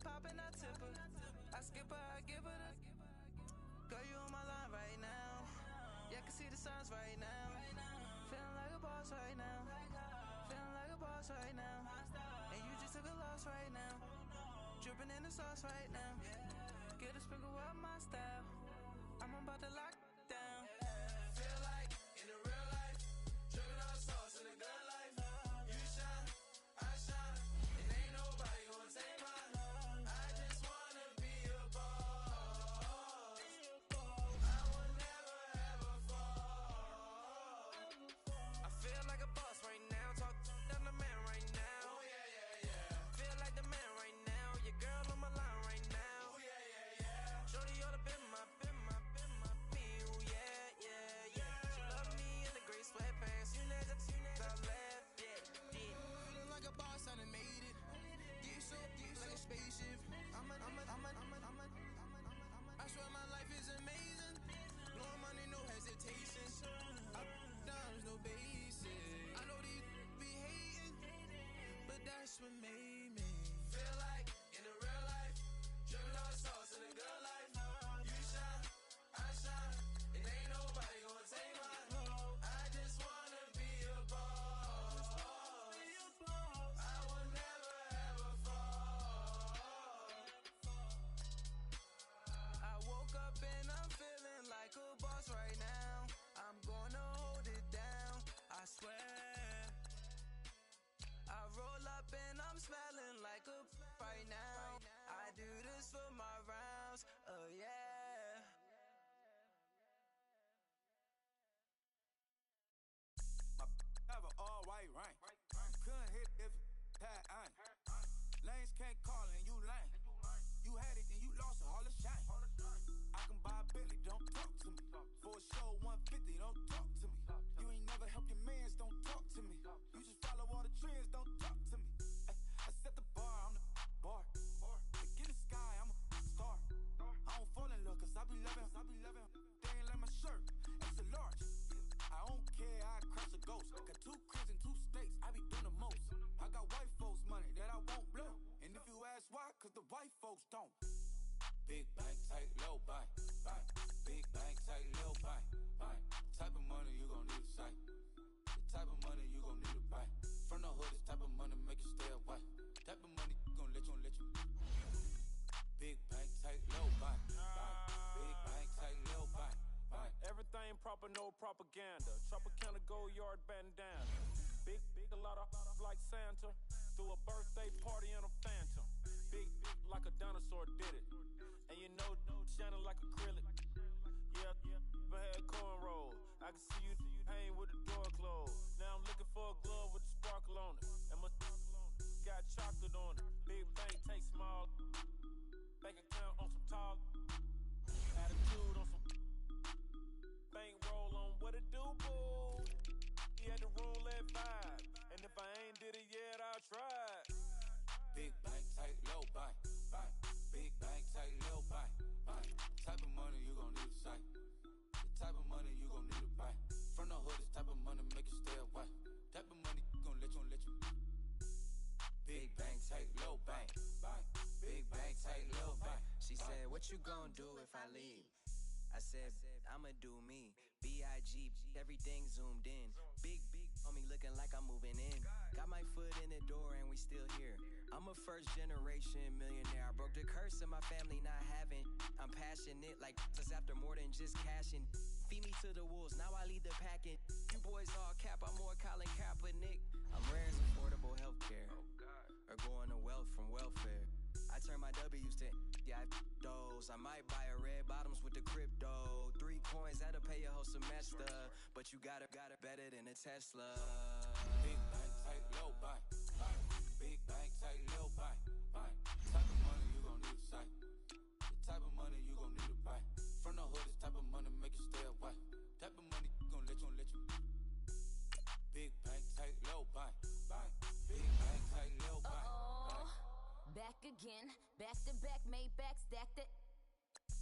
pop and I tip her. I skip her, I give her the. Girl, you on my line right now. Yeah, I can see the signs right now. Feeling like a boss right now. Feeling like a boss right now. And you just took a loss right now. Dripping in the sauce right now. Get a sprinkle up my style. I'm about to lock down. Feel like in the real life, dripping on sauce in the good life. You shine, I shine, and ain't nobody gonna take mine. I just wanna be a boss. I will never ever fall. I feel like a boss right now. Talk to the man right now. Oh yeah, yeah, yeah. Feel like the man right now. Your girl on my line right now. Oh yeah, yeah, yeah. Shorty oughta been my me. Oh yeah, yeah, yeah. She love me in the gray sweatpants. You never left. Yeah, yeah. Feeling like a boss, I done made it. Get so like a spaceship. I swear my life is amazing. Blowing money, no hesitation. Up, downs, no basic. I know these be hating, but that's what made me feel like in the real life. Dripping on sauce in the good life. You shine, I shine, and ain't nobody gonna take mine. I just wanna be a boss. I will never ever fall. I woke up and I'm feeling like a boss right now. I'm gonna hold it down, I swear. I roll up and I'm smelling like a right now. I do this for my rounds, oh yeah. My have an all white rank. Couldn't hit if that ain't. Lanes can't call and you lame. You had it and you lost it, all the shine. I can buy a Billy, don't talk to me. For a show 150, don't talk to me. You ain't never helped your mans, don't talk to me. You just follow all the trends, don't talk to me. I set the bar, I'm the bar. Like in the sky, I'm a star. I don't fall in love, cause I be loving. They ain't like my shirt, extra large. I don't care, I crush a ghost. Got 2 cribs in 2 states, I be doing the most. I got white folks money that I won't blow. And if you ask why, cause the white folks don't. Big bank, tight, low bank. Big bank, tight, low bank. Type of money you gon' need a sight. The type of money you gon' need to buy. From the hood, this type of money make you stay away. Type of money gon' let you. Big bank, tight, low bank. Big bank, tight, low bank. Everything proper, no propaganda. Tropicana Gold Yard bandana. Big, a lot of like Santa. Threw a birthday party in a phantom. Big like a dinosaur did it. And you know, shining like acrylic. Yeah, I had cornrow. I can see you hang with the door closed. Now I'm looking for a glove with a sparkle on it. And my got chocolate on it. Big bank, take small. Bank account on some tall. Attitude on some. Bank roll on what it do, boo. He had the roulette vibe. And if I ain't did it yet, I'll try. Big bank, tight, low bank. Big bank, tight, low bank. Type of money you gon' need a sight. The type of money you gon' need to buy. From the hood, this type of money make you stay away. Type of money gon' let you. Big bank, tight, low bank. Big bank, tight, low bank. She said, what you gon' do if I leave? I said, I'ma do me. B.I.G. Everything zoomed in. Big on me looking like I'm moving in. Got my foot in the door and we still here. I'm a first generation millionaire. I broke the curse of my family not having. I'm passionate like just after more than just cashing. Feed me to the wolves, now I lead the packing. You boys all cap, I'm more Colin Kaepernick. I'm rare as affordable healthcare. Or going to wealth from welfare. I turn my W's to those. I might buy a red bottoms with the crypto. 3 coins, that'll pay your whole semester. But you got it better than a Tesla. Big bank, tight, low bank. Big bank, tight, low bank. Type of money you gon' need a sight. The type of money you gon' need to buy. From the hood, this type of money make you stay away. Type of money gon' let you. Big bank, tight, low bank. Big bank, tight, low bank. Back again, back to back, made back, stack the.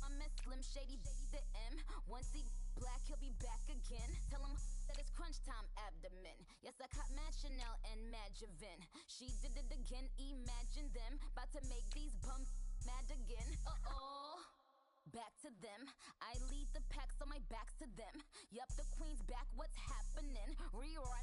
I'm a Slim Shady, the M. Once he black, he'll be back again. Tell him that it's crunch time abdomen. Yes, I caught Mad Chanel and Mad Javin. She did it again, imagine them. About to make these bums mad again. Uh-oh. Back to them. I lead the pack, so my back's to them. Yup, the queen's back, what's happening? Reroll